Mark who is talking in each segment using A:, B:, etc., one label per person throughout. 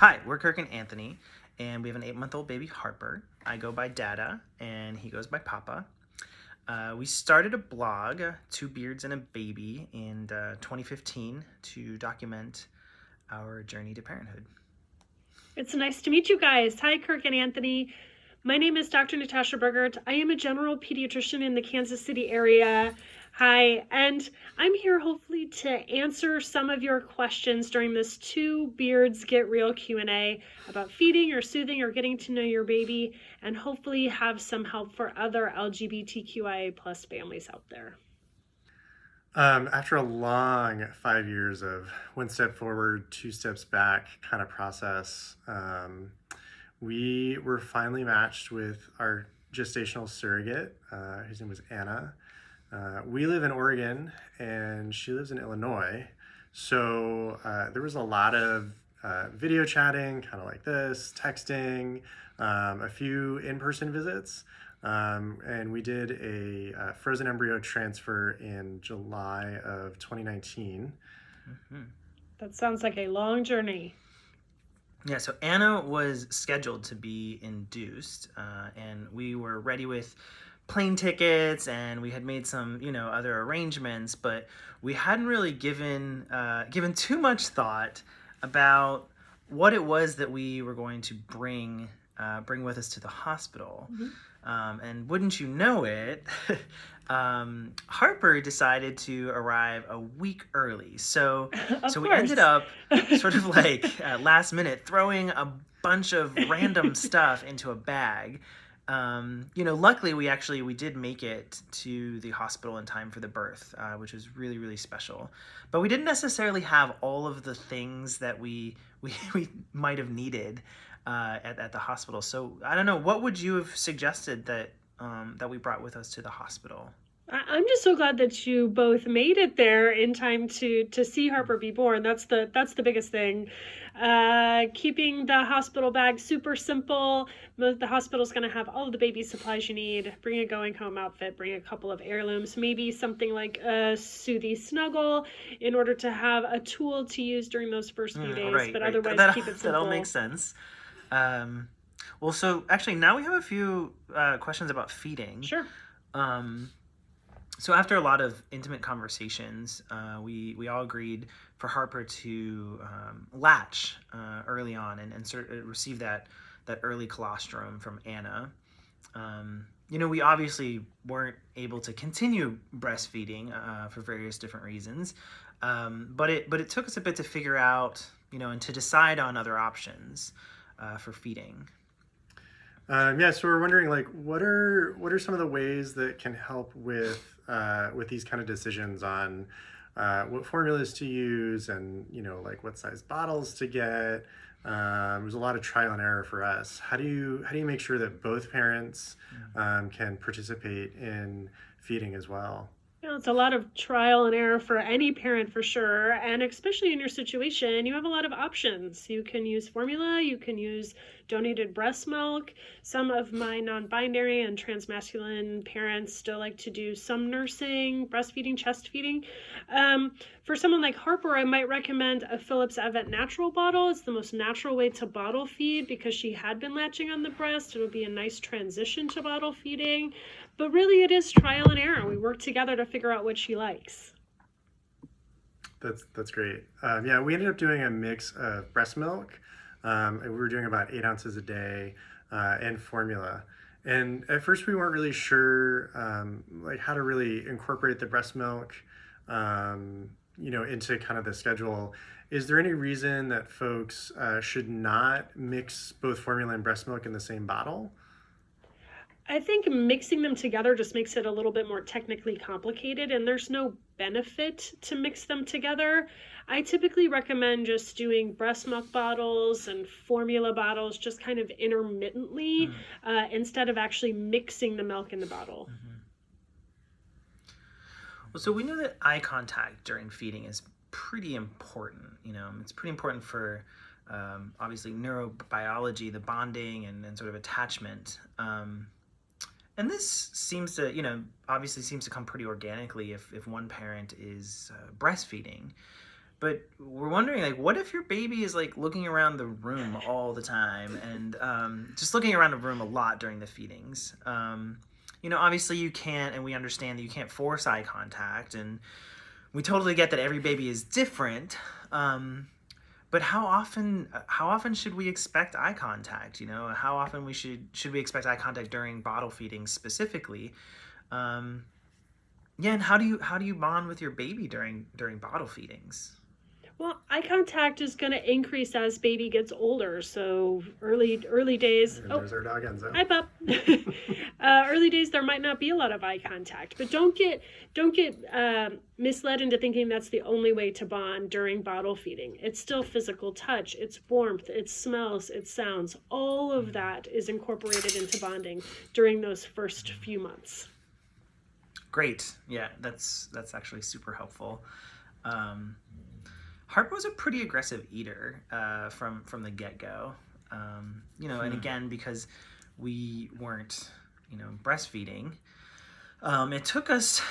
A: Hi, we're Kirk and Anthony, and we have an 8-month-old baby, Harper. I go by Dada, and he goes by Papa. We started a blog, Two Beards and a Baby, in 2015 to document our journey to parenthood.
B: It's nice to meet you guys. Hi, Kirk and Anthony. My name is Dr. Natasha Burgert. I am a general pediatrician in the Kansas City area. Hi, and I'm here hopefully to answer some of your questions during this Two Beards Get Real Q&A about feeding or soothing or getting to know your baby, and hopefully have some help for other LGBTQIA plus families out there.
C: After a long 5 years of one step forward, two steps back kind of process, we were finally matched with our gestational surrogate. His name was Anna. We live in Oregon and she lives in Illinois. So there was a lot of video chatting, kind of like this, texting, a few in-person visits. And we did a frozen embryo transfer in July of 2019.
B: That sounds like a long journey.
A: Yeah, so Anna was scheduled to be induced, and we were ready with plane tickets, and we had made some, other arrangements, but we hadn't really given too much thought about what it was that we were going to bring with us to the hospital. And wouldn't you know it, Harper decided to arrive a week early. So we ended up sort of like last minute throwing a bunch of random stuff into a bag. Luckily we did make it to the hospital in time for the birth, which was really, really special. But we didn't necessarily have all of the things that we might have needed at the hospital. So I don't know, what would you have suggested that we brought with us to the hospital?
B: I'm just so glad that you both made it there in time to see Harper be born. That's the biggest thing. Keeping the hospital bag super simple. The hospital's going to have all of the baby supplies you need. Bring a going home outfit. Bring a couple of heirlooms. Maybe something like a Soothy Snuggle in order to have a tool to use during those first few days.
A: Right.
B: Otherwise, keep it simple.
A: That all makes sense. Well, so actually now we have a few questions about feeding.
B: Sure.
A: So after a lot of intimate conversations, we all agreed for Harper to latch early on and sort of receive that early colostrum from Anna. We obviously weren't able to continue breastfeeding for various different reasons, but it took us a bit to figure out, and to decide on other options for feeding.
C: So we're wondering, like, what are some of the ways that can help with these kind of decisions on what formulas to use and, like what size bottles to get. There's a lot of trial and error for us. How do you make sure that both parents can participate in feeding as well?
B: It's a lot of trial and error for any parent for sure. And especially in your situation, you have a lot of options. You can use formula, you can use donated breast milk. Some of my non-binary and transmasculine parents still like to do some nursing, breastfeeding, chest feeding. For someone like Harper, I might recommend a Philips Avent natural bottle. It's the most natural way to bottle feed because she had been latching on the breast. It'll be a nice transition to bottle feeding. But really, it is trial and error. We work together to figure out what she likes.
C: That's great. We ended up doing a mix of breast milk. We were doing about 8 ounces a day and formula. And at first, we weren't really sure like how to really incorporate the breast milk, into kind of the schedule. Is there any reason that folks should not mix both formula and breast milk in the same bottle?
B: I think mixing them together just makes it a little bit more technically complicated, and there's no benefit to mix them together. I typically recommend just doing breast milk bottles and formula bottles just kind of intermittently instead of actually mixing the milk in the bottle.
A: Well, so we know that eye contact during feeding is pretty important. It's pretty important for obviously neurobiology, the bonding and sort of attachment. And this seems to, obviously seems to come pretty organically if one parent is breastfeeding. but we're wondering, like, what if your baby is like looking around the room all the time and just looking around the room a lot during the feedings? Obviously you can't, and we understand that you can't force eye contact, and we totally get that every baby is different. But how often should we expect eye contact? How often should we expect eye contact during bottle feeding specifically? And how do you bond with your baby during bottle feedings?
B: Well, eye contact is going to increase as baby gets older. So early days.
C: And there's our dog Enzo.
B: Hi, pup. Early days, there might not be a lot of eye contact, but don't get misled into thinking that's the only way to bond during bottle feeding. It's still physical touch, it's warmth, it's smells, it's sounds. All of that is incorporated into bonding during those first few months.
A: Great. Yeah, that's actually super helpful. Harper was a pretty aggressive eater from the get-go. And again, because we weren't, breastfeeding, it took us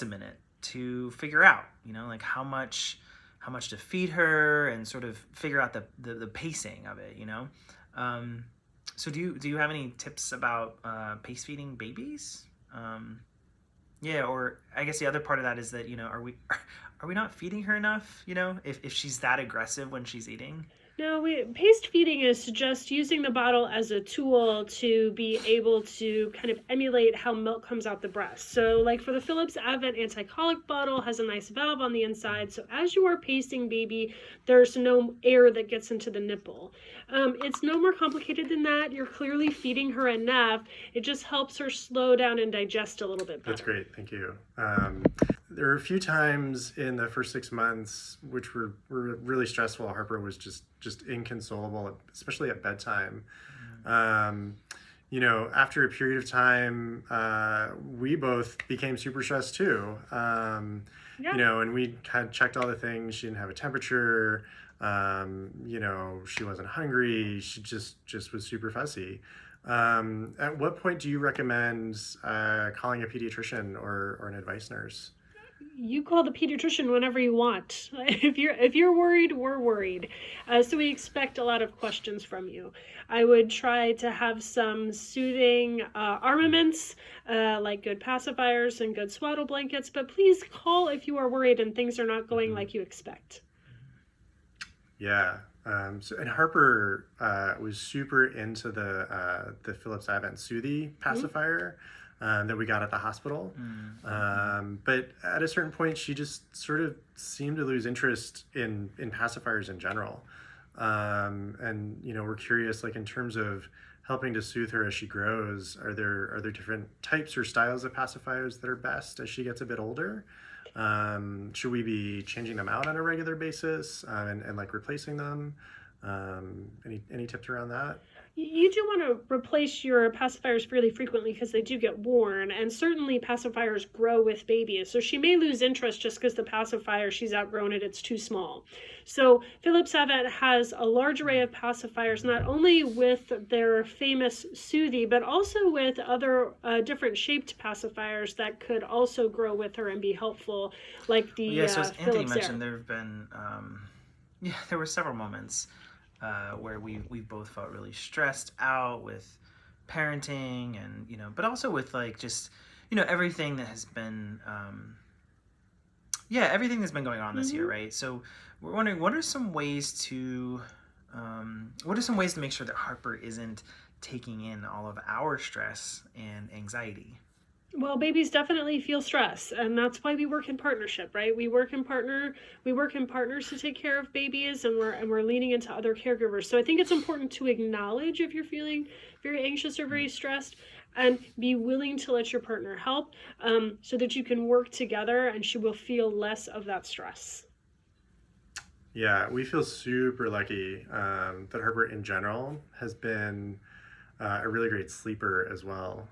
A: a minute to figure out, like how much to feed her and sort of figure out the pacing of it, So do you have any tips about pace feeding babies? Yeah, or I guess the other part of that is that, are we not feeding her enough, if she's that aggressive when she's eating?
B: No, paced feeding is just using the bottle as a tool to be able to kind of emulate how milk comes out the breast. So like for the Philips Avent anti-colic bottle has a nice valve on the inside. So as you are pacing baby, there's no air that gets into the nipple. It's no more complicated than that. You're clearly feeding her enough. It just helps her slow down and digest a little bit better.
C: That's great. Thank you. There were a few times in the first 6 months which were really stressful. Harper was just inconsolable, especially at bedtime. After a period of time, we both became super stressed too. And we kind of checked all the things. She didn't have a temperature. She wasn't hungry. She just was super fussy. At what point do you recommend calling a pediatrician or an advice nurse?
B: You call the pediatrician whenever you want. If you're worried, we're worried. So we expect a lot of questions from you. I would try to have some soothing armaments, like good pacifiers and good swaddle blankets, but please call if you are worried and things are not going like you expect.
C: Yeah. And Harper was super into the Philips Avent Soothie pacifier. That we got at the hospital. But at a certain point, she just sort of seemed to lose interest in pacifiers in general. And we're curious, like in terms of helping to soothe her as she grows, are there different types or styles of pacifiers that are best as she gets a bit older? Should we be changing them out on a regular basis and like replacing them? Any tips around that?
B: You do want to replace your pacifiers fairly frequently because they do get worn, and certainly pacifiers grow with babies. So she may lose interest just because the pacifier, she's outgrown it, it's too small. So Philips Avent has a large array of pacifiers, not only with their famous Soothie, but also with other different shaped pacifiers that could also grow with her and be helpful, like the
A: so as Anthony
B: Philips
A: mentioned,
B: Air.
A: there have been there were several moments where we both felt really stressed out with parenting and but also with like just everything that has been everything that's been going on this year, right? So we're wondering what are some ways to make sure that Harper isn't taking in all of our stress and anxiety.
B: Well, babies definitely feel stress, and that's why we work in partnership, right? We work in partners to take care of babies, and we're leaning into other caregivers. So I think it's important to acknowledge if you're feeling very anxious or very stressed, and be willing to let your partner help, so that you can work together, and she will feel less of that stress.
C: Yeah, we feel super lucky that Harper in general has been a really great sleeper as well.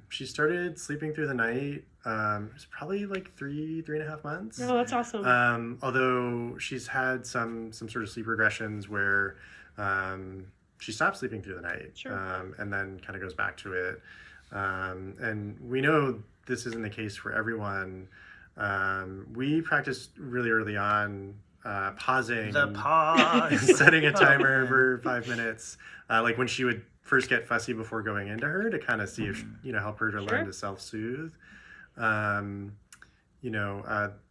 C: She started sleeping through the night. It was probably like 3.5 months.
B: Oh, that's awesome.
C: Although she's had some sort of sleep regressions where she stops sleeping through the night.
B: Sure.
C: And then kind of goes back to it. And we know this isn't the case for everyone. We practiced really early on pausing,
A: The
C: and
A: pause.
C: setting a
A: Oh,
C: timer
A: man.
C: for 5 minutes, like when she would first get fussy before going into her, to kind of see if, help her to learn
B: Sure.
C: to self-soothe. Um,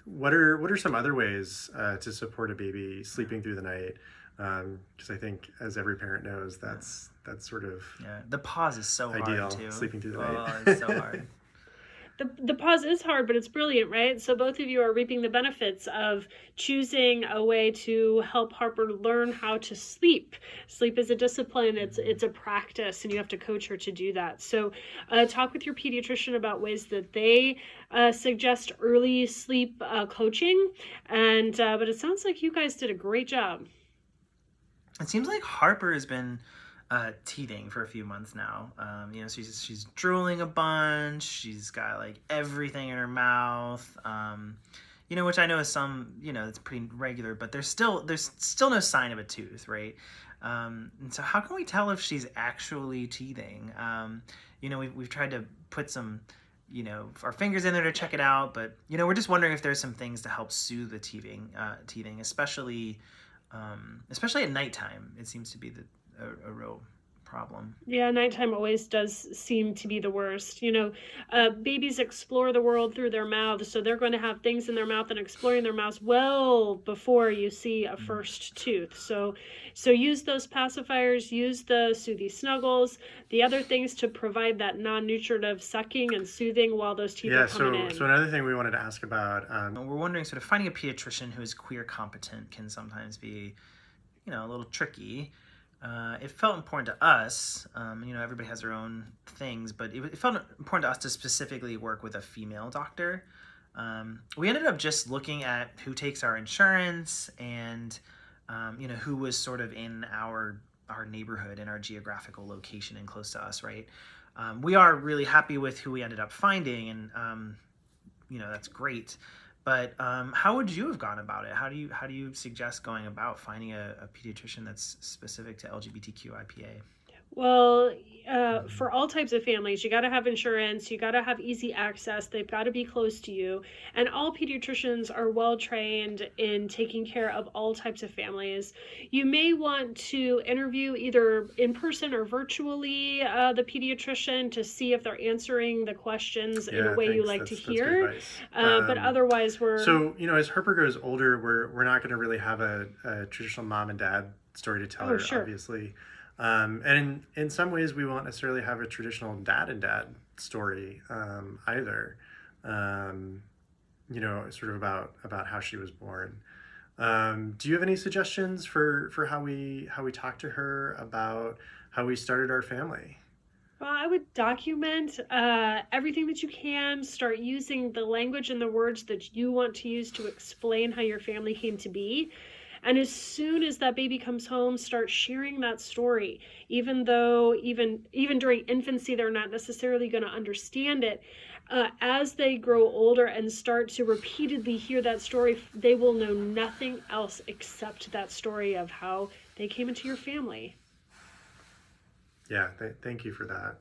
C: what are some other ways to support a baby sleeping through the night? Because I think, as every parent knows, that's sort of
A: Yeah, the pause is so
C: ideal,
A: hard too.
C: sleeping through the
A: Oh,
C: night.
A: it's so hard.
B: The pause is hard, but it's brilliant, right? So both of you are reaping the benefits of choosing a way to help Harper learn how to sleep. Sleep is a discipline, it's a practice, and you have to coach her to do that. So talk with your pediatrician about ways that they suggest early sleep coaching. And but it sounds like you guys did a great job.
A: It seems like Harper has been teething for a few months now. She's drooling a bunch. She's got like everything in her mouth. Which I know is it's pretty regular, but there's still no sign of a tooth, right? And so how can we tell if she's actually teething? We've tried to put some, our fingers in there to check it out, but we're just wondering if there's some things to help soothe the teething, especially at nighttime. It seems to be a real problem.
B: Yeah, nighttime always does seem to be the worst. Babies explore the world through their mouths, so they're going to have things in their mouth and exploring their mouths well before you see a first tooth. So use those pacifiers, use the soothy snuggles, the other things to provide that non-nutritive sucking and soothing while those teeth are coming in.
C: So another thing we wanted to ask about,
A: we're wondering, sort of finding a pediatrician who is queer competent can sometimes be, a little tricky. It felt important to us, everybody has their own things, but it felt important to us to specifically work with a female doctor. We ended up just looking at who takes our insurance and, who was sort of in our neighborhood and our geographical location and close to us, right? We are really happy with who we ended up finding, and, that's great. But how would you have gone about it? How do you suggest going about finding a pediatrician that's specific to LGBTQIA?
B: Well, for all types of families, you got to have insurance, you got to have easy access, they've got to be close to you. And all pediatricians are well trained in taking care of all types of families. You may want to interview either in person or virtually the pediatrician to see if they're answering the questions in a way you like to hear. But otherwise, we're...
C: So, as Harper grows older, we're not going to really have a traditional mom and dad story to tell her,
B: sure.
C: obviously. And in some ways, we won't necessarily have a traditional dad and dad story either. Sort of about how she was born. Do you have any suggestions for how we talk to her about how we started our family?
B: Well, I would document everything that you can. Start using the language and the words that you want to use to explain how your family came to be. And as soon as that baby comes home, start sharing that story. Even though even during infancy, they're not necessarily going to understand it. As they grow older and start to repeatedly hear that story, they will know nothing else except that story of how they came into your family.
C: Yeah, thank you for that.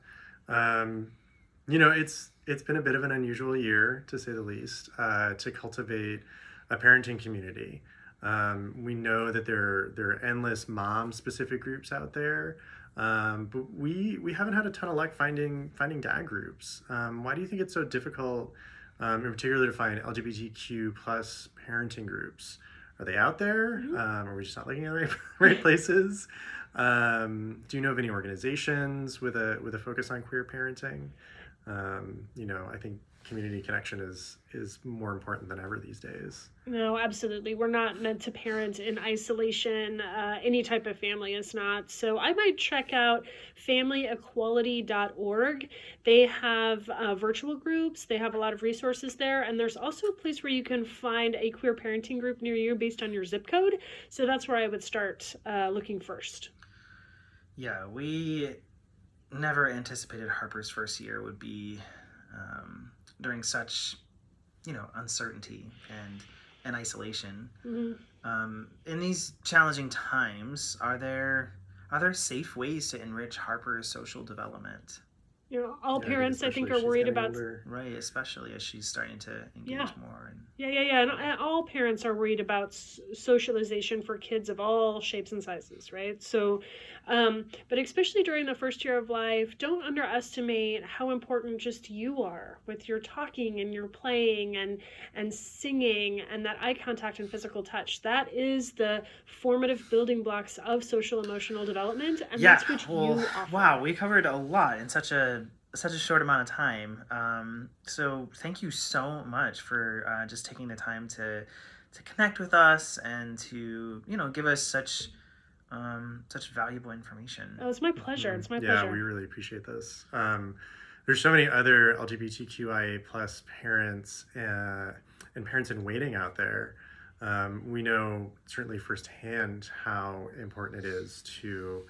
C: It's been a bit of an unusual year, to say the least, to cultivate a parenting community. We know that there are endless mom-specific groups out there, but we haven't had a ton of luck finding dad groups. Why do you think it's so difficult, in particular, to find LGBTQ plus parenting groups? Are they out there? Are we just not looking at the right places? Do you know of any organizations with a focus on queer parenting? I think community connection is more important than ever these days.
B: No, absolutely. We're not meant to parent in isolation. Any type of family is not. So I might check out familyequality.org. They have virtual groups. They have a lot of resources there. And there's also a place where you can find a queer parenting group near you based on your zip code. So that's where I would start looking first.
A: Yeah, we never anticipated Harper's first year would be during such, uncertainty and isolation.
B: Mm-hmm.
A: In these challenging times, are there safe ways to enrich Harper's social development?
B: All parents, I think, are worried about...
A: Right, especially as she's starting to engage more.
B: And all parents are worried about socialization for kids of all shapes and sizes, right? So, but especially during the first year of life, don't underestimate how important just you are with your talking and your playing and singing and that eye contact and physical touch. That is the formative building blocks of social emotional development, and that's what you offer.
A: Wow, we covered a lot in such a short amount of time. So thank you so much for just taking the time to connect with us and to give us such valuable information.
B: Oh, it's my pleasure. It's my pleasure.
C: Yeah, we really appreciate this. There's so many other LGBTQIA plus parents and parents in waiting out there. We know certainly firsthand how important it is to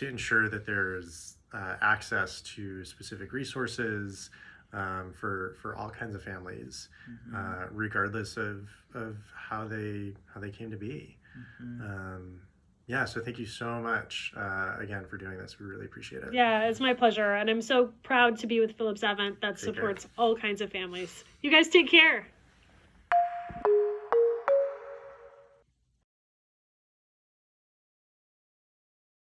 C: ensure that there's access to specific resources for all kinds of families, regardless of how they came to be. So thank you so much again for doing this. We really appreciate it.
B: Yeah, it's my pleasure, and I'm so proud to be with Phillips Avent that supports all kinds of families. You guys take care.